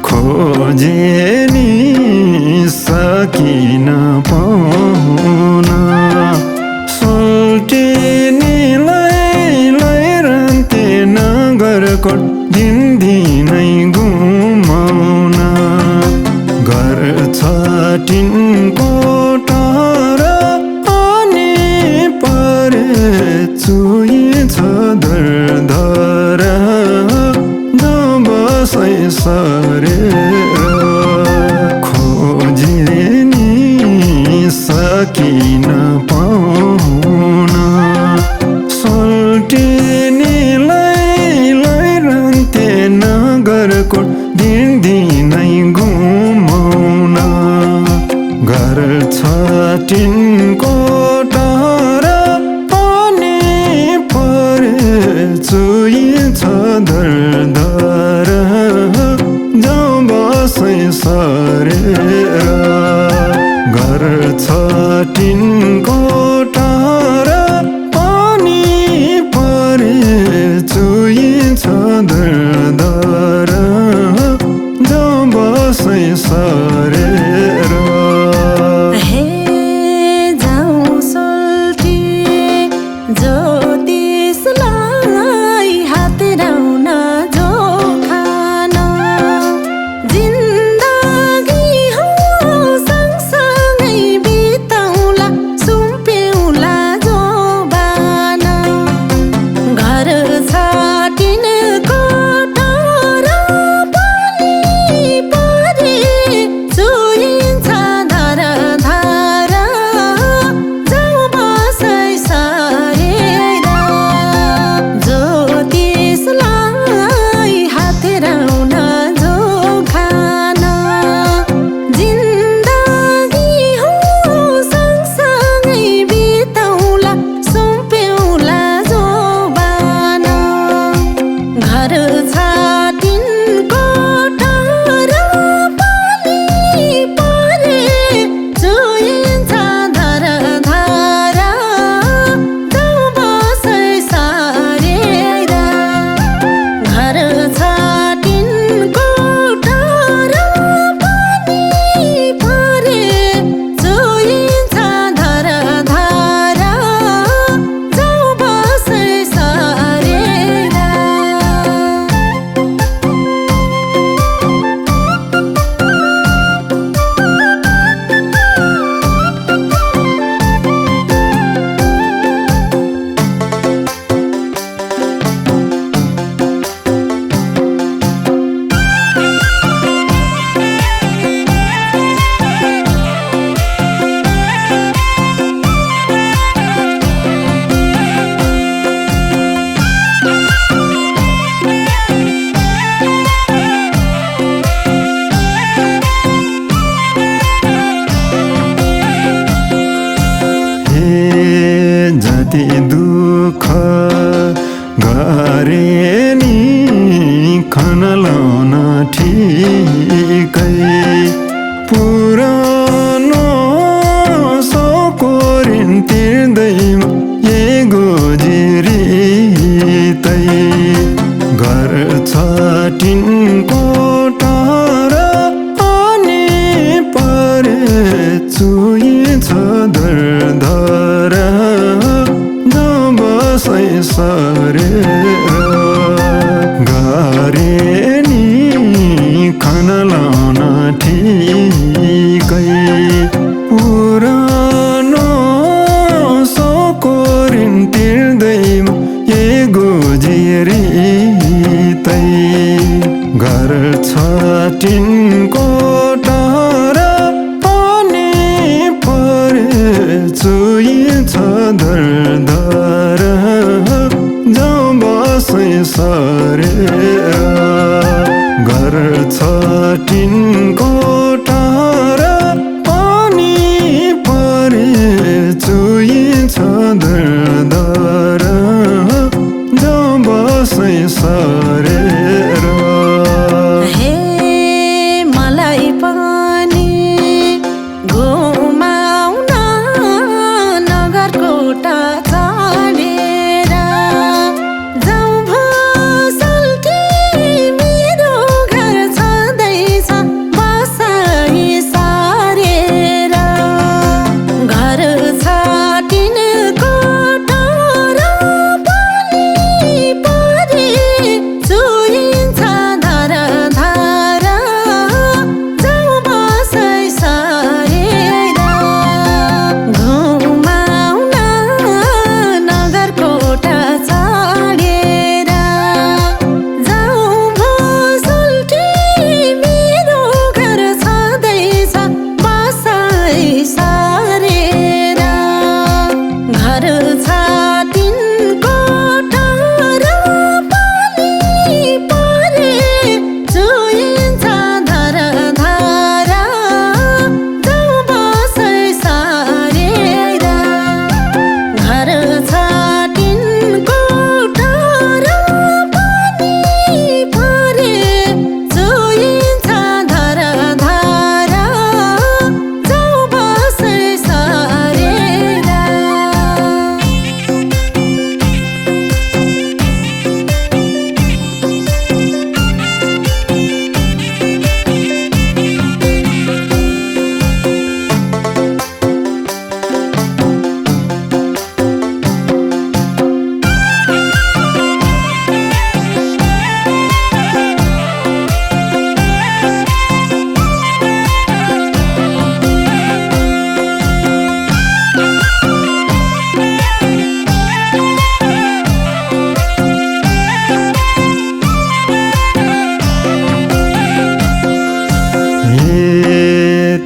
खोजे नि सकिन पाउन सोल्टे निलाई लैरन्ते नगरकोट दिनदिनै गुमाउन घर छ टिनको टारा अनि परे चुइछ दरदरा बसै सरेर खोजे नि सकिन पाउन सोल्टे निलाई लैरन्ते नगरकोट दिनदिनै गुमाउन घर छ टिनको टारा पनि परे चुइछ दरदरा जाउँ बसै सरेर घर छ टिनको टारा पनि परे चुइछ दरदरा जाउँ बसै सरेर जति दुःख गरे नि खनलाउन ठिकै पुरानो सोकोरिन तिर्दैमा ए गोजिरी तै घर छ टिनको टारा अनि परे चुइछ दरदरा बसै सरेर गरे नि खनलाउन ठिकै पुरानो सोकोरिन तिर्दैमा ए गोजिरी तै घर छ टिनको टारा पनि परे चुइछ दरदरा घर छाटिनको टाढा पानी परे चुइन्छ धरधारा जाउँ बसै सारेर घर छाटिनको टाढा पानी परे चुइन्छ धरधारा जाउँ बसै सारेर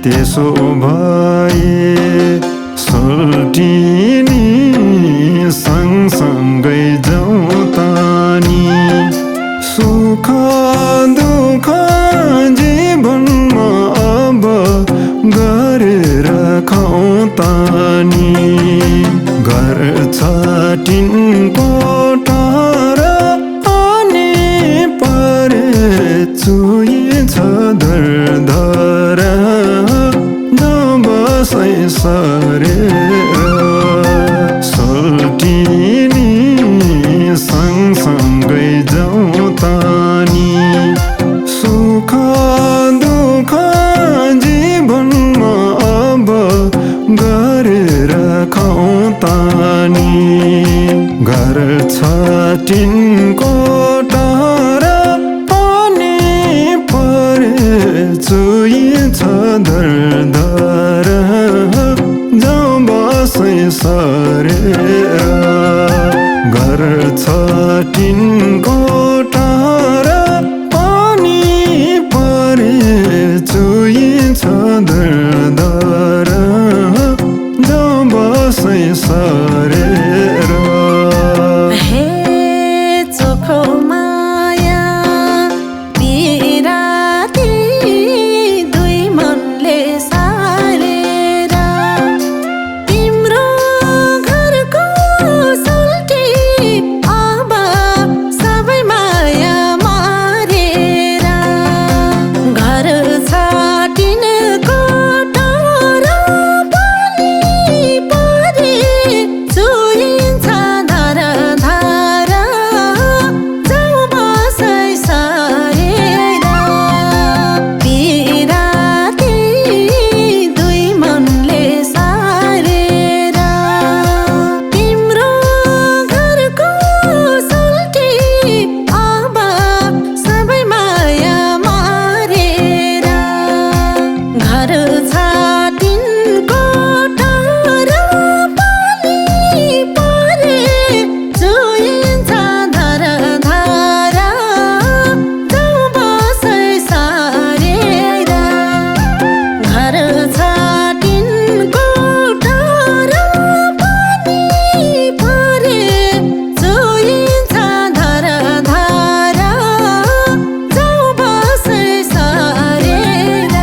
त्यसो भए सोल्टिनी सँगसँगै जाउँ तानी सुख दुःख जीवनमा अब गरेर खाउँ तानी घर छाटिनको टाढा अनि परे चुइन्छ धरधरा बसै सरेर सोल्टिनी सँगसँगै जाउँ तानी सुख दुःख जीवनमा अब गरेर खाउँ तानी घर छाटिनको टाढा पानी परे चुइन्छ धरधरा जाउँ बसै सरेर घर छाटिनको टाढा पानी परे चुइन्छ धरधरा जाउँ बसै सरेर हे चोखो माया पिराती दुई मनले सारेर तिम्रो घरको सोल्टी अब सबै माया मारेर घर छाटिनको टाढा पानी परे चुइन्छ धरधारा जाउँ बसै सारेर पिराती दुई मनले सारेर तिम्रो घरको सोल्टी अब सबै माया मारेर घर छाटिनको टाढा पानी परे चुइन्छ धरधारा जाउँ बसै सारेर घर छाटिनको टाढा पानी परे चुइन्छ धरधारा जाउँ बसै सारेर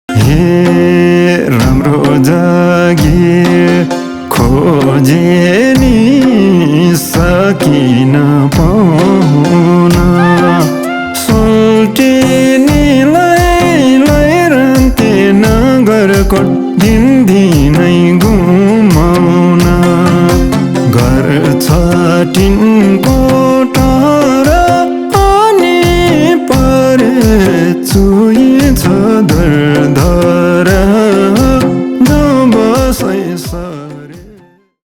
हे राम्रो जागिर खोजे नि सकिन पाउन सोल्टिनीलाई लैरन्ते नगरको दिनदिन